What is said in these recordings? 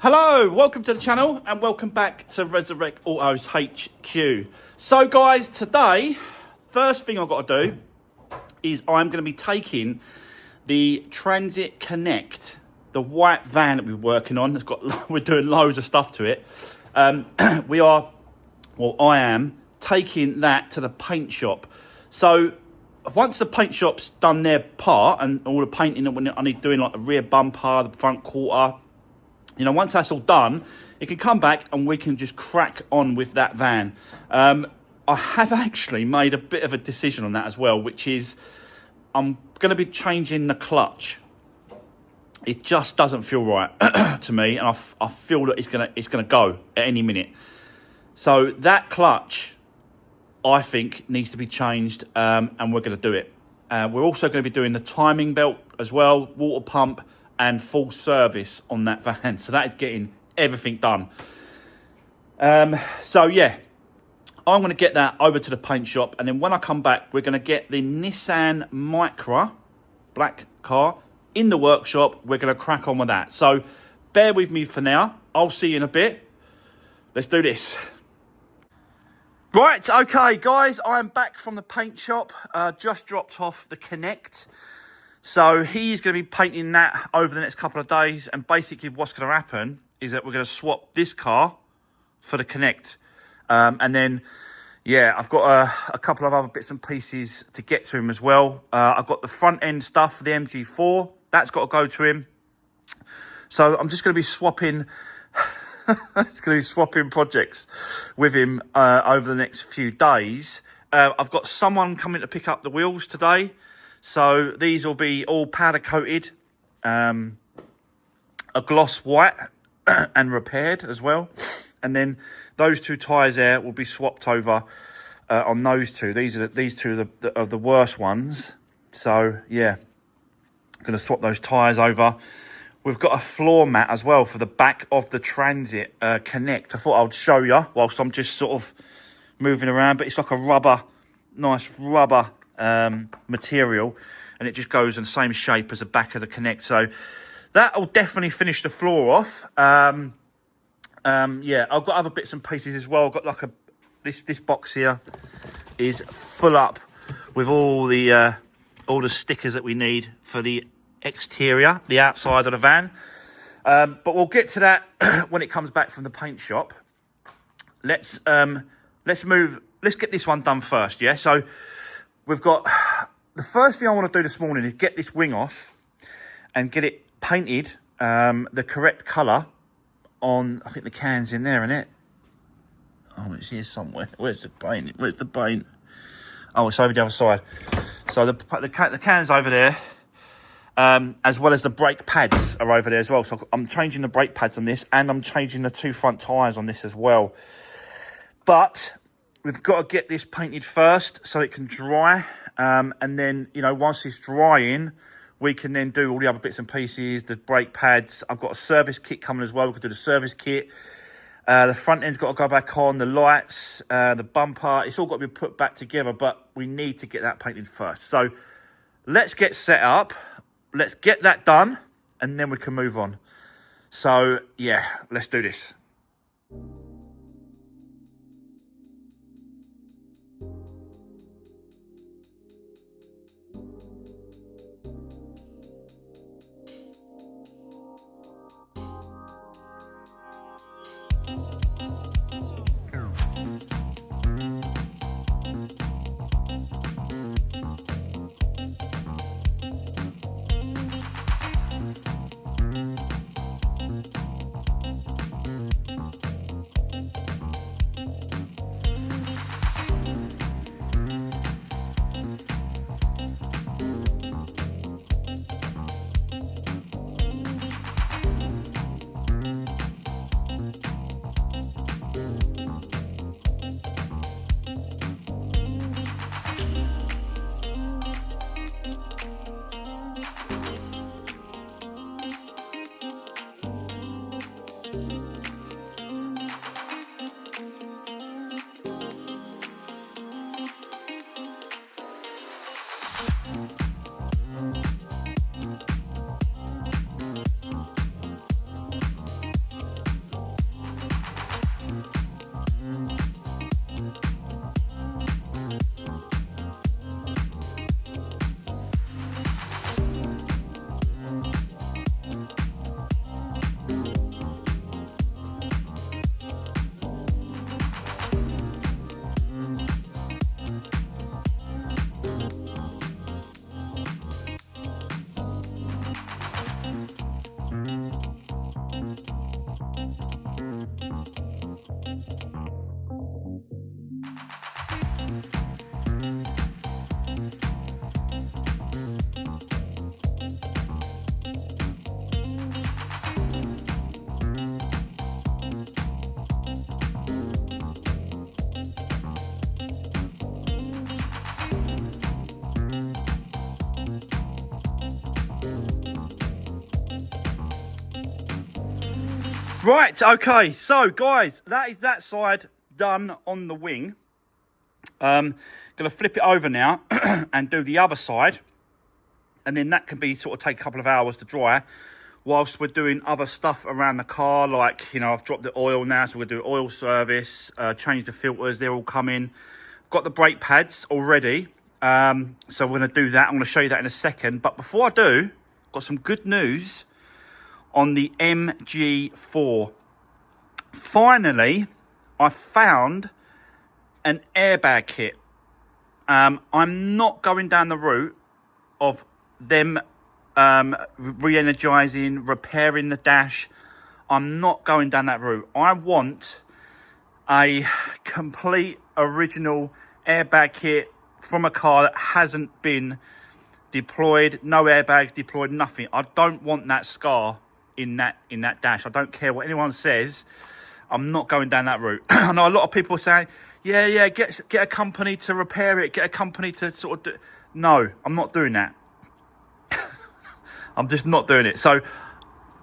Hello, welcome to the channel and welcome back to Resurwreck Autos HQ. So guys, today, first thing I've got to do is I'm going to be taking the Transit Connect, the white van that we're working on. We're doing loads of stuff to it. I am taking that to the paint shop. So once the paint shop's done their part and all the painting that I need doing, like the rear bumper, the front quarter, you know, once that's all done, it can come back and we can just crack on with that van. I have actually made a bit of a decision on that as well, which is I'm going to be changing the clutch. It just doesn't feel right to me, and I feel that it's gonna go at any minute. So that clutch, I think, needs to be changed, and we're going to do it. We're also going to be doing the timing belt as well, water pump, and full service on that van. So that is getting everything done. So yeah, I'm going to get that over to the paint shop, and then when I come back, we're going to get the Nissan Micra, black car, in the workshop. We're going to crack on with that. So bear with me for now. I'll see you in a bit. Let's do this. Right, okay, guys, I'm back from the paint shop. Just dropped off the Connect. So he's going to be painting that over the next couple of days. And basically what's going to happen is that we're going to swap this car for the Connect. And then, yeah, I've got a couple of other bits and pieces to get to him as well. I've got the front end stuff for the MG4. That's got to go to him. So I'm just going to be swapping... it's going to be swapping projects with him over the next few days. I've got someone coming to pick up the wheels today. So these will be all powder coated, a gloss white and repaired as well. And then those two tyres there will be swapped over on those two. These two are the worst ones. So yeah, I'm going to swap those tyres over. We've got a floor mat as well for the back of the Transit Connect. I thought I'd show you whilst I'm just sort of moving around, but it's like a rubber, nice rubber material, and it just goes in the same shape as the back of the Connect. So that'll definitely finish the floor off. Yeah, I've got other bits and pieces as well. I've got like this box here is full up with all the stickers that we need for the exterior, the outside of the van. But we'll get to that when it comes back from the paint shop. Let's get this one done first. Yeah, so we've got the first thing I want to do this morning is get this wing off and get it painted the correct colour on. I think the can's in there, isn't it? Oh, it's here somewhere. Where's the paint? Where's the paint? Oh, it's over the other side. So the can's over there, as well as the brake pads are over there as well. So I'm changing the brake pads on this, and I'm changing the two front tyres on this as well. But we've got to get this painted first so it can dry. And then, you know, once it's drying, we can then do all the other bits and pieces, the brake pads. I've got a service kit coming as well. We could do the service kit. The front end's got to go back on, the lights, the bumper. It's all got to be put back together, but we need to get that painted first. So let's get set up. Let's get that done, and then we can move on. So, yeah, let's do this. Right, okay, so guys, that is that side done on the wing. Gonna flip it over now and do the other side, and then that can be sort of take a couple of hours to dry whilst we're doing other stuff around the car. Like, you know, I've dropped the oil now, so we're gonna do oil service, change the filters, they're all coming. Got the brake pads already, so we're gonna do that. I'm gonna show you that in a second, but before I do, got some good news on the MG4. Finally, I found an airbag kit. I'm not going down the route of them re-energizing, repairing the dash. I'm not going down that route. I want a complete original airbag kit from a car that hasn't been deployed, no airbags deployed, nothing. I don't want that scar in that dash. I don't care what anyone says. I'm not going down that route. I know a lot of people are saying, yeah, get a company to repair it, get a company to sort of do. No, I'm not doing that. I'm just not doing it. So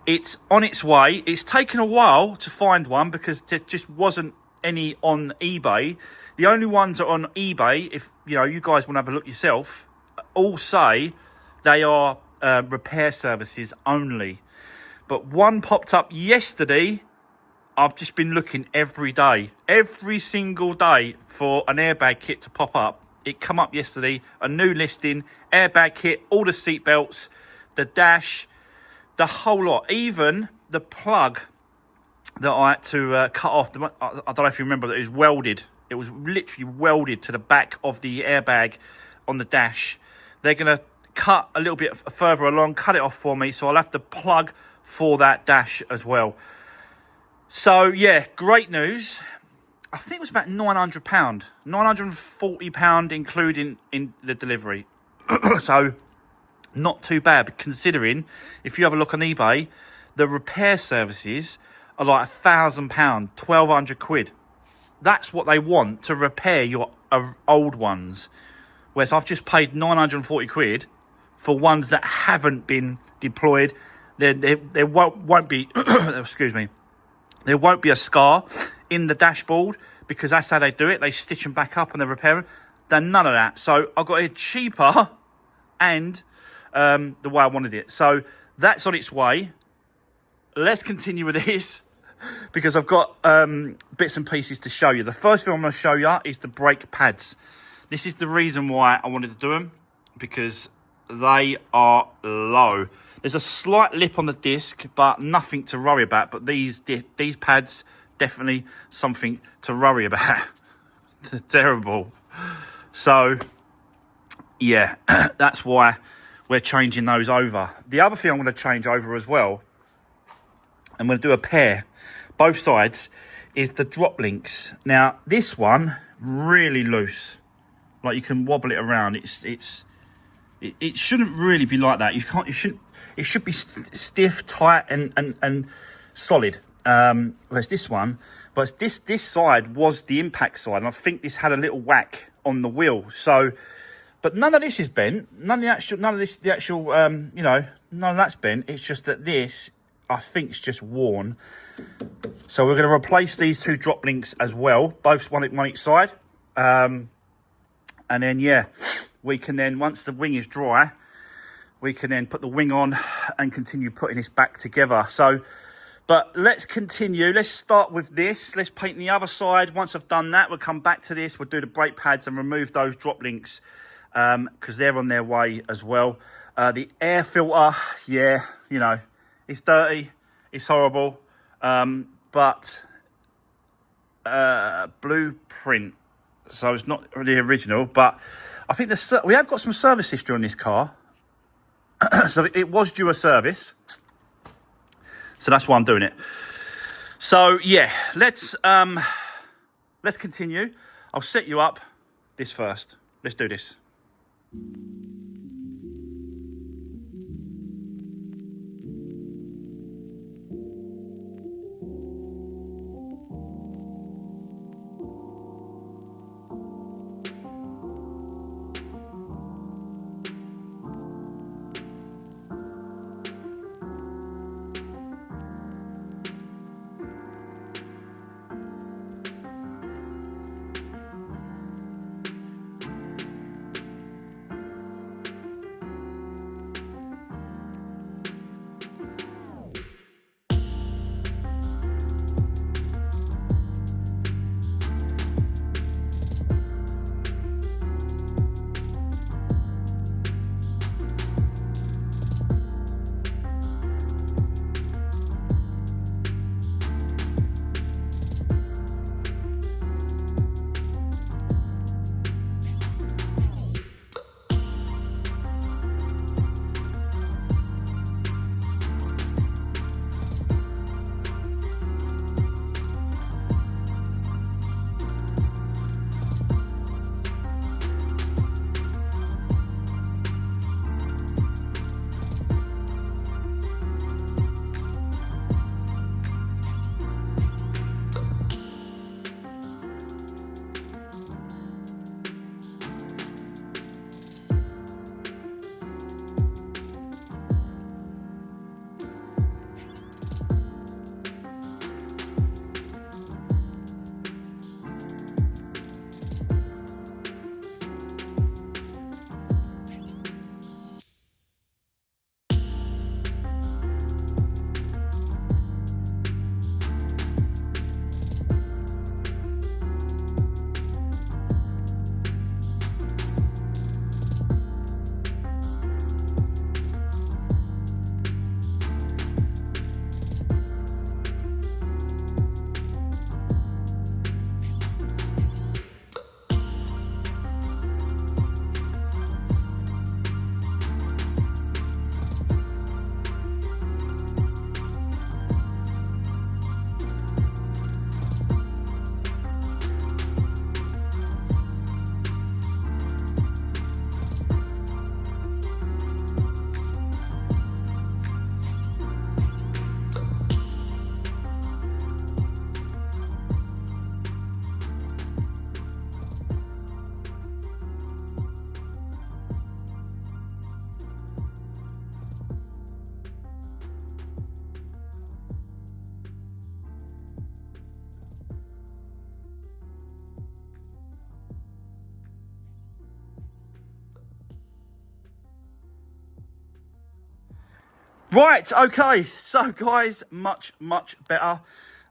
it's on its way. It's taken a while to find one because there just wasn't any on eBay. The only ones that are on eBay, if you know, you guys want to have a look yourself, all say they are repair services only. But one popped up yesterday. I've just been looking every day, every single day for an airbag kit to pop up. It come up yesterday, a new listing, airbag kit, all the seat belts, the dash, the whole lot, even the plug that I had to cut off. I don't know if you remember that it was welded. It was literally welded to the back of the airbag on the dash. They're going to cut a little bit further along, cut it off for me, so I'll have to plug for that dash as well. So yeah, great news. I think it was about £900, £940 including in the delivery. So not too bad, considering if you have a look on eBay, the repair services are like £1,000, 1,200 quid. That's what they want to repair your old ones. Whereas I've just paid 940 quid for ones that haven't been deployed. There won't be, excuse me, there won't be a scar in the dashboard because that's how they do it. They stitch them back up and they repair them. Then none of that. So I got it cheaper and the way I wanted it. So that's on its way. Let's continue with this because I've got bits and pieces to show you. The first thing I'm going to show you is the brake pads. This is the reason why I wanted to do them, because they are low. There's a slight lip on the disc, but nothing to worry about. But these pads, definitely something to worry about. Terrible. So, yeah, that's why we're changing those over. The other thing I'm going to change over as well, I'm going to do a pair, both sides, is the drop links. Now, this one, really loose. Like, you can wobble it around. It shouldn't really be like that. It should be stiff, tight, and solid. Whereas this one, but this side was the impact side, and I think this had a little whack on the wheel. So, but none of this is bent. None of the actual, none of that's bent. It's just that this, I think, is just worn. So we're going to replace these two drop links as well, both one each side. And then, yeah, we can then, once the wing is dry, we can then put the wing on and continue putting this back together. So, but let's continue. Let's start with this. Let's paint the other side. Once I've done that, we'll come back to this. We'll do the brake pads and remove those drop links because they're on their way as well. The air filter, yeah, you know, it's dirty. It's horrible. But blueprint. So it's not really original, but I think we have got some service history on this car. So it was due a service. So that's why I'm doing it. So yeah, let's continue. I'll set you up this first. let's do this. Right, okay, so guys, much better.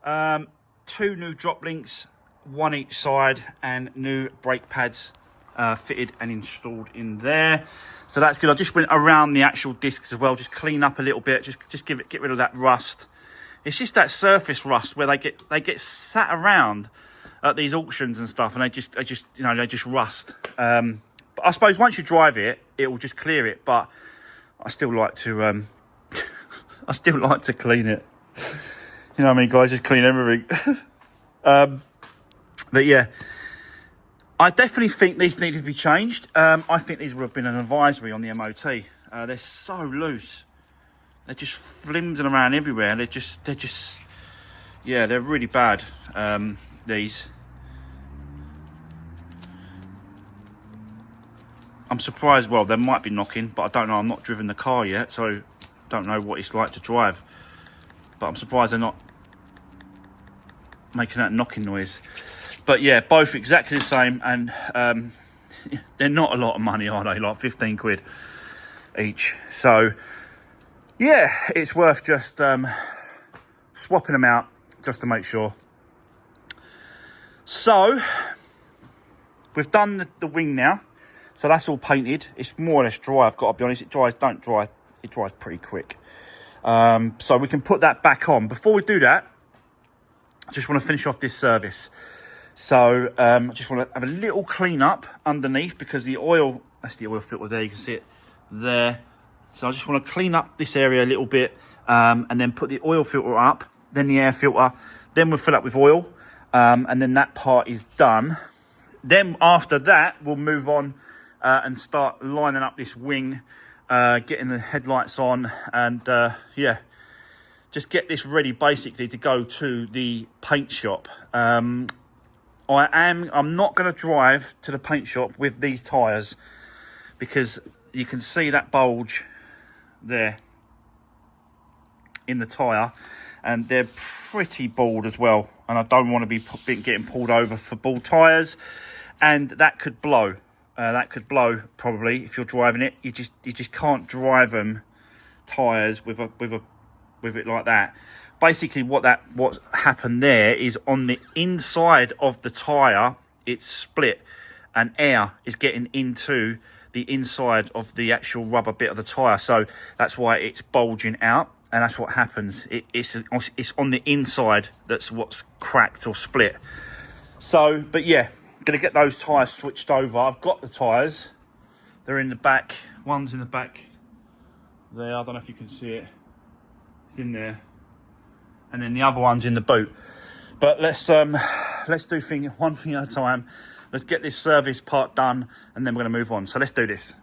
2 new drop links, 1 each side, and new brake pads fitted and installed in there. So that's good. I just went around the actual discs as well, just clean up a little bit, just get rid of that rust. It's just that surface rust where they get sat around at these auctions and stuff, and they just rust. But I suppose once you drive it, it will just clear it. But I still like to I still like to clean it. You know what I mean, guys? Just clean everything. But yeah, I definitely think these need to be changed. I think these would have been an advisory on the MOT. They're so loose. They're just flimsing around everywhere. Yeah, they're really bad. These. I'm surprised. Well, they might be knocking, but I don't know. I'm not driven the car yet, so don't know what it's like to drive. But I'm surprised they're not making that knocking noise. But yeah, both exactly the same, and they're not a lot of money, are they? Like 15 quid each. So yeah, it's worth just swapping them out just to make sure. So we've done the wing now, so that's all painted. It's more or less dry, I've got to be honest. It dries pretty quick. So we can put that back on. Before we do that, I just want to finish off this service. So I just want to have a little clean up underneath, because the oil, that's the oil filter there, you can see it there. So I just want to clean up this area a little bit, and then put the oil filter up, then the air filter, then we'll fill up with oil, and then that part is done. Then after that, we'll move on and start lining up this wing, getting the headlights on, and yeah, just get this ready basically to go to the paint shop. I'm not going to drive to the paint shop with these tyres, because you can see that bulge there in the tyre, and they're pretty bald as well, and I don't want to be getting pulled over for bald tyres, and that could blow. That could blow probably if you're driving it. You just can't drive them tyres with it like that. Basically, what happened there is on the inside of the tyre, it's split, and air is getting into the inside of the actual rubber bit of the tyre, so that's why it's bulging out, and that's what happens. It's on the inside that's what's cracked or split. So, but yeah, gonna get those tyres switched over. I've got the tyres. They're in the back. One's in the back there. I don't know if you can see it. It's in there, and then the other one's in the boot. But let's do one thing at a time. Let's get this service part done, and then we're going to move on. So let's do this.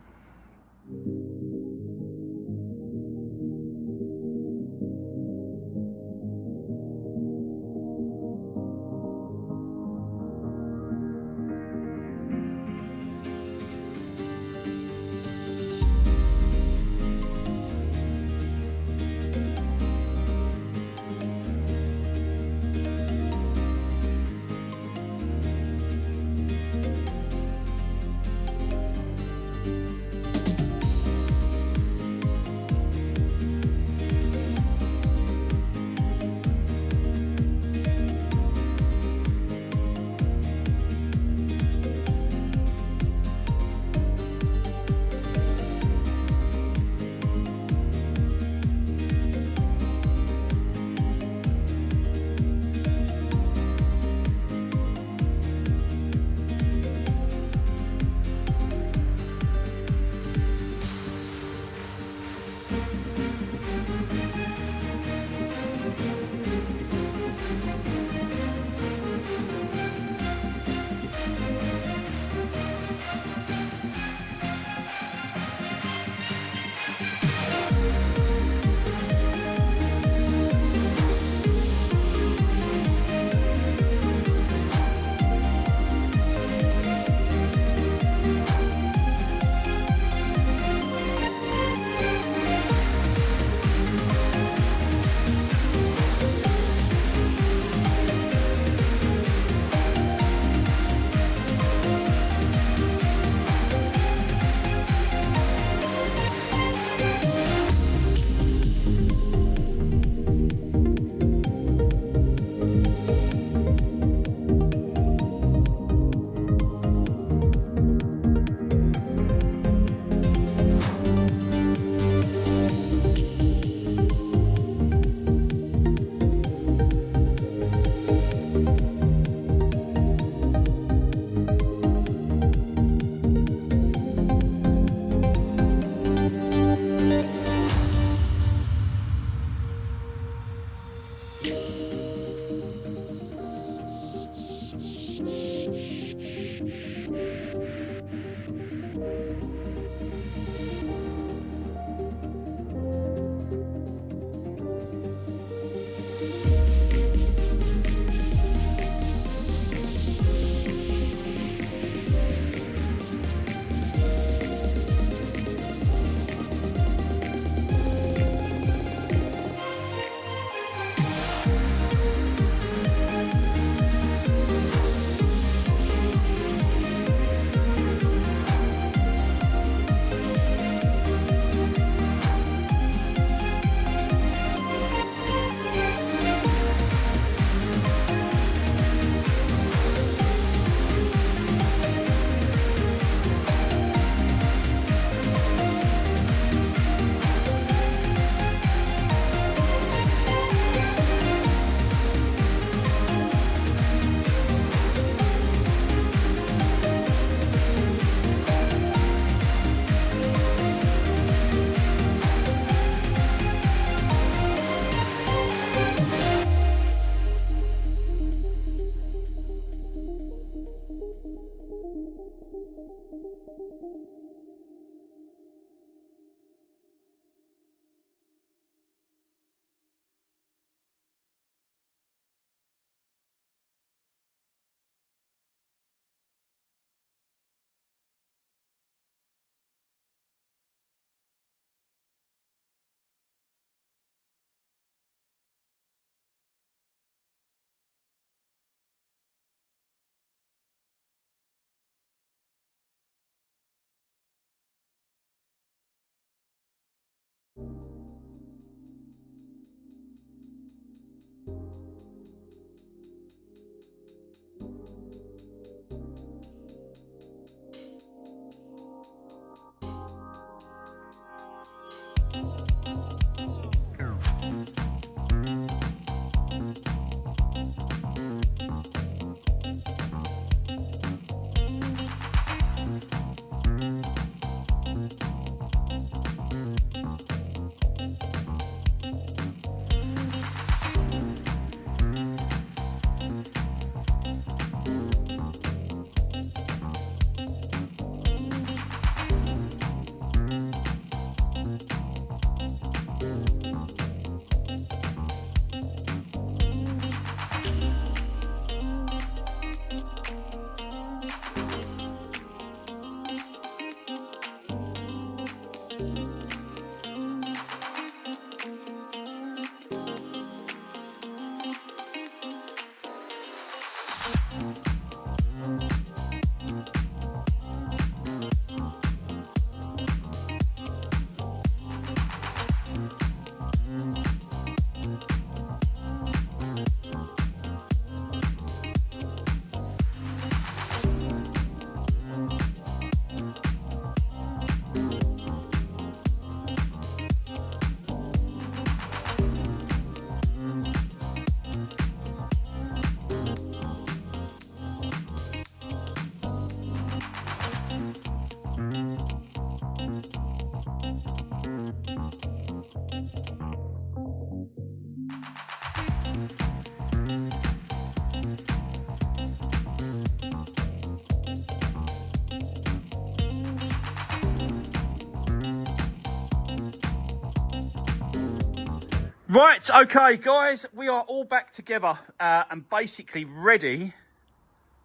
Right, okay, guys, we are all back together and basically ready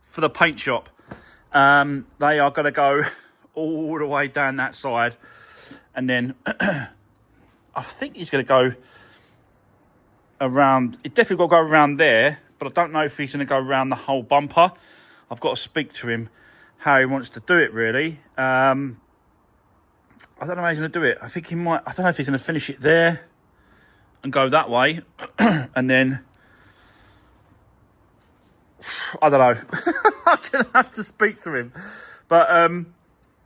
for the paint shop. They are going to go all the way down that side, and then I think he's going to go around. It definitely got to go around there, but I don't know if he's going to go around the whole bumper. I've got to speak to him how he wants to do it, really. I don't know how he's going to do it. I think he might. I don't know if he's going to finish it there and go that way, and then I don't know. I'm gonna have to speak to him, but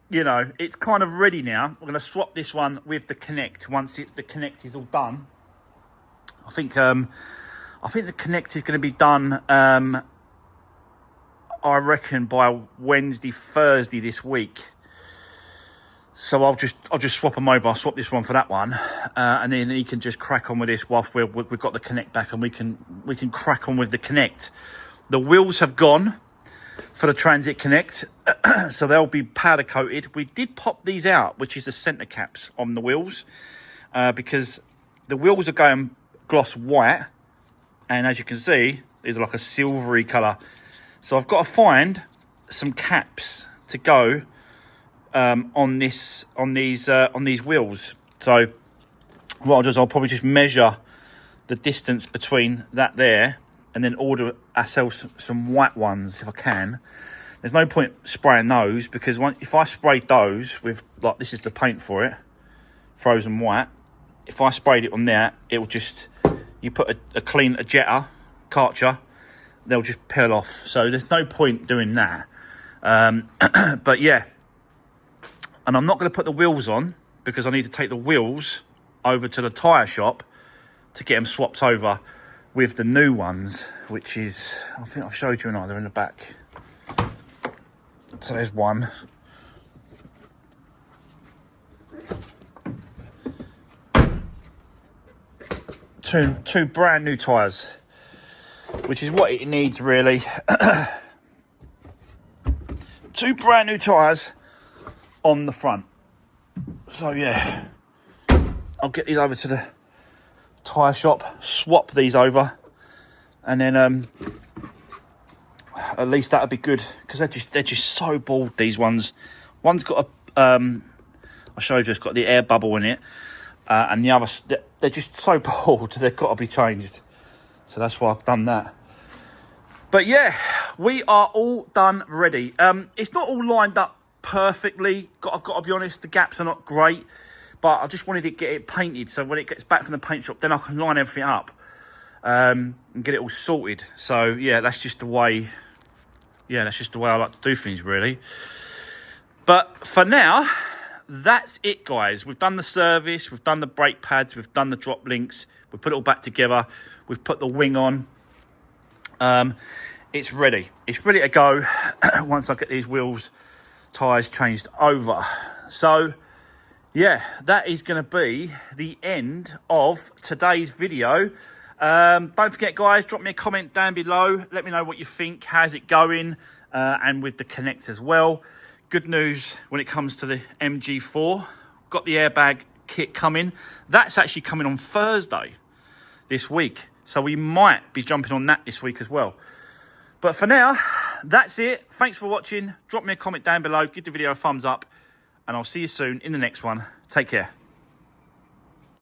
you know, it's kind of ready now. We're gonna swap this one with the Connect once the Connect is all done. I think the Connect is going to be done. I reckon by Wednesday, Thursday this week. So I'll just swap them over. I'll swap this one for that one, and then he can just crack on with this whilst we've got the Connect back, and we can crack on with the Connect. The wheels have gone for the Transit Connect, so they'll be powder coated. We did pop these out, which is the centre caps on the wheels, because the wheels are going gloss white, and as you can see, there's like a silvery colour. So I've got to find some caps to go on these wheels. So what I'll do is I'll probably just measure the distance between that there, and then order ourselves some white ones if I can. There's no point spraying those, because if I sprayed those with, like, this is the paint for it, frozen white. If I sprayed it on there, it will just, you put a clean Jetta Karcher, they'll just peel off. So there's no point doing that. But yeah. And I'm not going to put the wheels on, because I need to take the wheels over to the tyre shop to get them swapped over with the new ones, which is, I think I've showed you another in the back. So there's one. Two brand new tyres, which is what it needs, really. 2 brand new tyres on the front. So yeah, I'll get these over to the tyre shop, swap these over, and then at least that'll be good, because they're just so bald, these ones. One's got a I showed you, it's got the air bubble in it, and the other, they're just so bald, they've got to be changed. So that's why I've done that. But yeah, we are all done, ready. It's not all lined up perfectly. I've got to be honest, the gaps are not great, but I just wanted to get it painted, so when it gets back from the paint shop, then I can line everything up and get it all sorted. So yeah, that's just the way. Yeah, that's just the way I like to do things, really. But for now, that's it, guys. We've done the service, we've done the brake pads, we've done the drop links, we've put it all back together, we've put the wing on. It's ready. It's ready to go once I get these wheels, tyres changed over. So yeah, that is going to be the end of today's video. Don't forget, guys, drop me a comment down below. Let me know what you think. How's it going? And with the Connect as well. Good news when it comes to the MG4. Got the airbag kit coming. That's actually coming on Thursday this week. So we might be jumping on that this week as well. But for now, that's it. Thanks for watching. Drop me a comment down below. Give the video a thumbs up. And I'll see you soon in the next one. Take care.